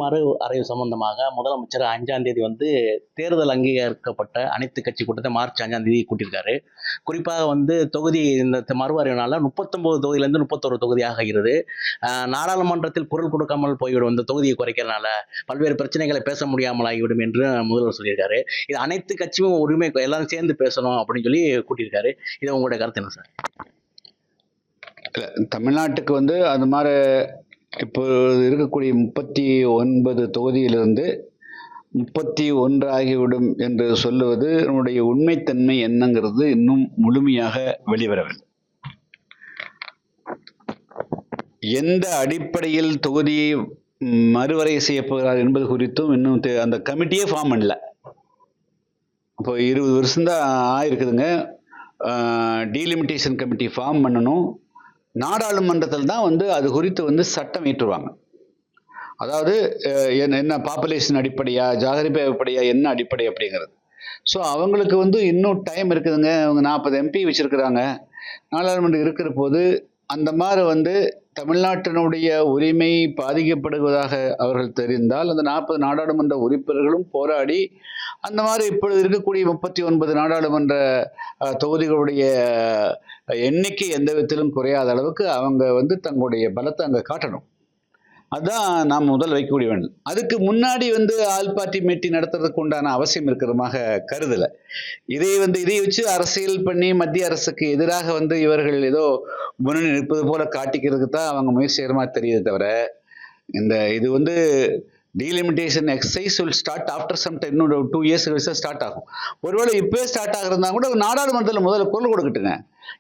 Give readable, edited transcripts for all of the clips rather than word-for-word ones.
மறு அறைவு சம்பந்தமாக முதலமைச்சர் 5ஆம் தேதி வந்து தேர்தல் அங்கீகரிக்கப்பட்ட அனைத்து கட்சி கூட்டத்தை மார்ச் 5ஆம் தேதி கூட்டியிருக்காரு. குறிப்பாக வந்து தொகுதி இந்த மறு அறைவுனால 39 தொகுதியிலேருந்து 31 தொகுதி ஆகிறது. நாடாளுமன்றத்தில் குரல் கொடுக்காமல் போய்விடும், இந்த தொகுதியை குறைக்கிறனால பல்வேறு பிரச்சனைகளை பேச முடியாமல் ஆகிவிடும் என்று முதல்வர் சொல்லியிருக்காரு. இது அனைத்து கட்சியும் உரிமை எல்லாரும் சேர்ந்து பேசணும் அப்படின்னு சொல்லி கூட்டியிருக்காரு. இது உங்களுடைய கருத்து என்ன சார்? தமிழ்நாட்டுக்கு வந்து அது மாதிரி இப்போ இருக்கக்கூடிய 39 தொகுதியிலிருந்து 31 ஆகிவிடும் என்று சொல்லுவது நம்முடைய உண்மைத்தன்மை என்னங்கிறது இன்னும் முழுமையாக வெளிவரவில்லை. எந்த அடிப்படையில் தொகுதியை மறுவரை செய்யப்போகிறார் என்பது குறித்தும் இன்னும் அந்த கமிட்டியே ஃபார்ம் பண்ணல. இப்போ 20 வருஷம்தான் ஆயிருக்குதுங்க. டீலிமிட்டேஷன் கமிட்டி ஃபார்ம் பண்ணணும். நாடாளுமன்றத்தில் தான் வந்து அது குறித்து வந்து சட்டம் ஏற்றுவாங்க. அதாவது என்ன பாப்புலேஷன் அடிப்படையா, ஜாகிரபி அடிப்படையா, என்ன அடிப்படை அப்படிங்கிறது. ஸோ அவங்களுக்கு வந்து இன்னும் டைம் இருக்குதுங்க. அவங்க 40 MP வச்சிருக்கிறாங்க. நாடாளுமன்றம் இருக்கிற போது அந்த மாதிரி வந்து தமிழ்நாட்டினுடைய உரிமை பாதிக்கப்படுவதாக அவர்கள் தெரிந்தால் அந்த 40 நாடாளுமன்ற உறுப்பினர்களும் போராடி அந்த மாதிரி இப்பொழுது இருக்கக்கூடிய 39 நாடாளுமன்ற தொகுதிகளுடைய எண்ணிக்கை எந்த விதத்திலும் குறையாத அளவுக்கு அவங்க வந்து தங்களுடைய பலத்தை அங்கே காட்டணும். அதுதான் நாம் முதல் வைக்கக்கூடிய வேண்டும். அதுக்கு முன்னாடி வந்து ஆல் பார்ட்டி மீட்டிங் நடத்துறதுக்கு உண்டான அவசியம் இருக்கிறமாக கருதலை. இதை வச்சு அரசியல் பண்ணி மத்திய அரசுக்கு எதிராக வந்து இவர்கள் ஏதோ முன்னணி நிற்பது போல காட்டிக்கிறதுக்கு தான் அவங்க முயற்சி செய்கிற மாதிரி தெரியுது தவிர, இது வந்து delimitation exercise will start after some time. இன்னும் 2 years கழிச்சு ஸ்டார்ட் ஆகும். ஒருவேளை இப்போயே ஸ்டார்ட் ஆகிறதா கூட நாடாளுமன்றத்தில் முதல்ல குரல் கொடுக்கட்டுங்க.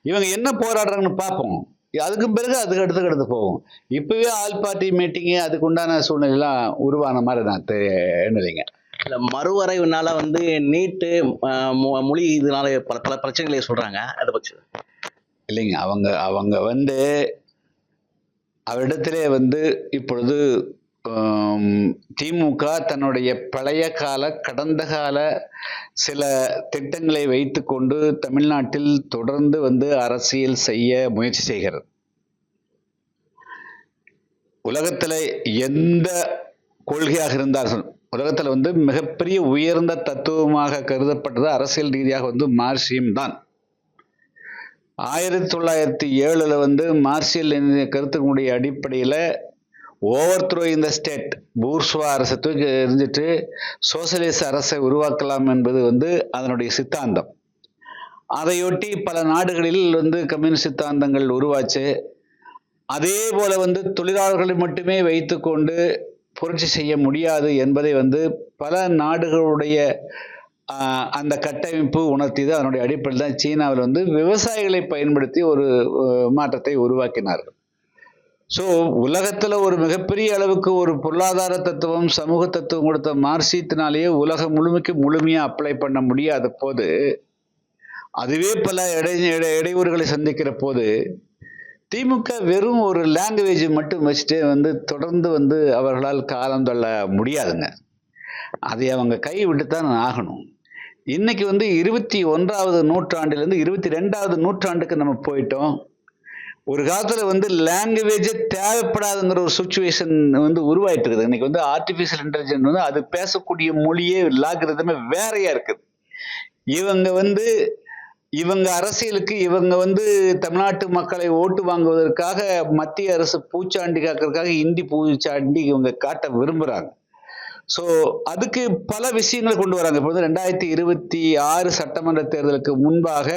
இவங்க என்ன போராடுறாங்கன்னு பார்ப்போம். அதுக்கு பிறகு அதுக்கு அடுத்து போகும். இப்பவே ஆல் பார்ட்டி மீட்டிங்கு அதுக்கு உண்டான சூழ்நிலைலாம் உருவான மாதிரி நான் எண்ணலைங்க. இல்லை, மறுவரைவுனால வந்து நீட்டு மொழி இதனால பல பிரச்சனைகளை சொல்றாங்க. அதை பற்றி இல்லைங்க, அவங்க வந்து அவரிடத்திலே வந்து இப்பொழுது திமுக தன்னுடைய பழைய கால கடந்த கால சில திட்டங்களை வைத்துக்கொண்டு தமிழ்நாட்டில் தொடர்ந்து வந்து அரசியல் செய்ய முயற்சி செய்கிறது. உலகத்தில் எந்த கொள்கையாக இருந்தாலும் உலகத்தில் வந்து மிகப்பெரிய உயர்ந்த தத்துவமாக கருதப்பட்டது அரசியல் ரீதியாக வந்து மார்க்சியம் தான். 1907 வந்து மார்க்சியல் கருத்துக்களுடைய அடிப்படையில் ஓவர் த்ரோ இந்த ஸ்டேட், பூர்ஸ்வா அரசை தூக்கி எறிஞ்சிட்டு சோசியலிச அரசை உருவாக்கலாம் என்பது வந்து அதனுடைய சித்தாந்தம். அதையொட்டி பல நாடுகளில் வந்து கம்யூனிஸ்ட் சித்தாந்தங்கள் உருவாச்சு. அதே போல வந்து தொழிலாளர்களை மட்டுமே வைத்துக்கொண்டு புரட்சி செய்ய முடியாது என்பதை வந்து பல நாடுகளுடைய அந்த கட்டமைப்பு உணர்த்தியது. அதனுடைய அடிப்படையில் தான் சீனாவில் வந்து விவசாயிகளை பயன்படுத்தி ஒரு மாற்றத்தை உருவாக்கினார்கள். ஸோ உலகத்தில் ஒரு மிகப்பெரிய அளவுக்கு ஒரு பொருளாதார தத்துவம், சமூக தத்துவம் கொடுத்த மார்க்சியத்தினாலேயே உலகம் முழுமையாக அப்ளை பண்ண முடியாத போது, அதுவே பல இடையூறுகளை சந்திக்கிற போது திமுக வெறும் ஒரு லாங்குவேஜ் மட்டும் வச்சுட்டு வந்து தொடர்ந்து வந்து அவர்களால் காலம் தள்ள முடியாதுங்க. அதை அவங்க கை விட்டுத்தான் ஆகணும். இன்னைக்கு வந்து 21வது நூற்றாண்டிலிருந்து 22வது நூற்றாண்டுக்கு நம்ம போயிட்டோம். ஒரு காலத்தில் வந்து லாங்குவேஜே தேவைப்படாதுங்கிற ஒரு சுச்சுவேஷன் வந்து உருவாயிட்டு இருக்குது. இன்னைக்கு வந்து ஆர்டிஃபிஷியல் இன்டெலிஜென்ஸ் வந்து அது பேசக்கூடிய மொழியே லாகிரதமே வேறையா இருக்குது. இவங்க அரசியலுக்கு இவங்க வந்து தமிழ்நாட்டு மக்களை ஓட்டு வாங்குவதற்காக மத்திய அரசு பூச்சாண்டி காக்கிறதுக்காக இந்தி பூச்சாண்டி இவங்க காட்ட விரும்புகிறாங்க. ஸோ அதுக்கு பல விஷயங்களை கொண்டு வராங்க. இப்போ வந்து 2026 சட்டமன்ற தேர்தலுக்கு முன்பாக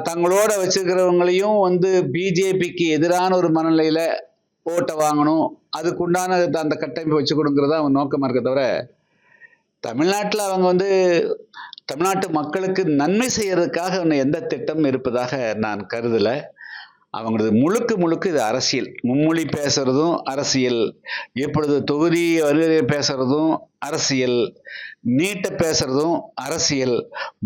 தங்களோட வச்சிருக்கிறவங்களையும் வந்து பிஜேபிக்கு எதிரான ஒரு மனநிலையில ஓட்டை வாங்கணும், அதுக்குண்டான அந்த கட்டமைப்பு வச்சு கொடுங்கிறதா அவங்க நோக்கமாக இருக்க தவிர, தமிழ்நாட்டில் அவங்க வந்து தமிழ்நாட்டு மக்களுக்கு நன்மை செய்யறதுக்காக எந்த திட்டம் இருப்பதாக நான் கருதலை. அவங்களது முழுக்க இது அரசியல். மும்மொழி பேசுறதும் அரசியல், இப்பொழுது தொகுதி வருகை பேசுறதும் அரசியல், நீட்டை பேசுறதும் அரசியல்.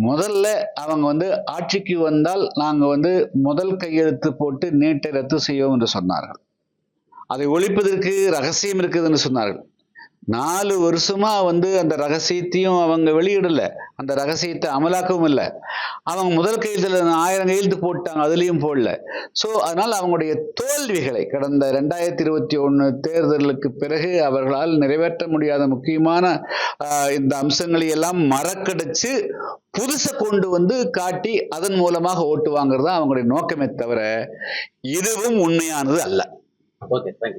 முதல்ல அவங்க வந்து ஆட்சிக்கு வந்தால் நாங்கள் வந்து முதல் கையெழுத்து போட்டு நீட்டை ரத்து செய்வோம் என்று சொன்னார்கள். அதை ஒழிப்பதற்கு ரகசியம் இருக்குதுன்னு சொன்னார்கள். 4 வருஷமா வந்து அந்த ரகசியத்தையும் அவங்க வெளியிடல, அந்த ரகசியத்தை அமலாக்கவும் இல்லை. அவங்க முதல் கையெழுத்துல 1000 கையெழுத்து போட்டாங்க, அதுலயும் போடல. சோ அதனால அவங்களுடைய தோல்விகளை கடந்த 2021 தேர்தலுக்கு பிறகு அவர்களால் நிறைவேற்ற முடியாத முக்கியமான இந்த அம்சங்களை எல்லாம் மறக்கடிச்சு புதுசை கொண்டு வந்து காட்டி அதன் மூலமாக ஓட்டு வாங்குறது தான் அவங்களுடைய நோக்கமே தவிர இதுவும் உண்மையானது அல்ல. Okay, thank you.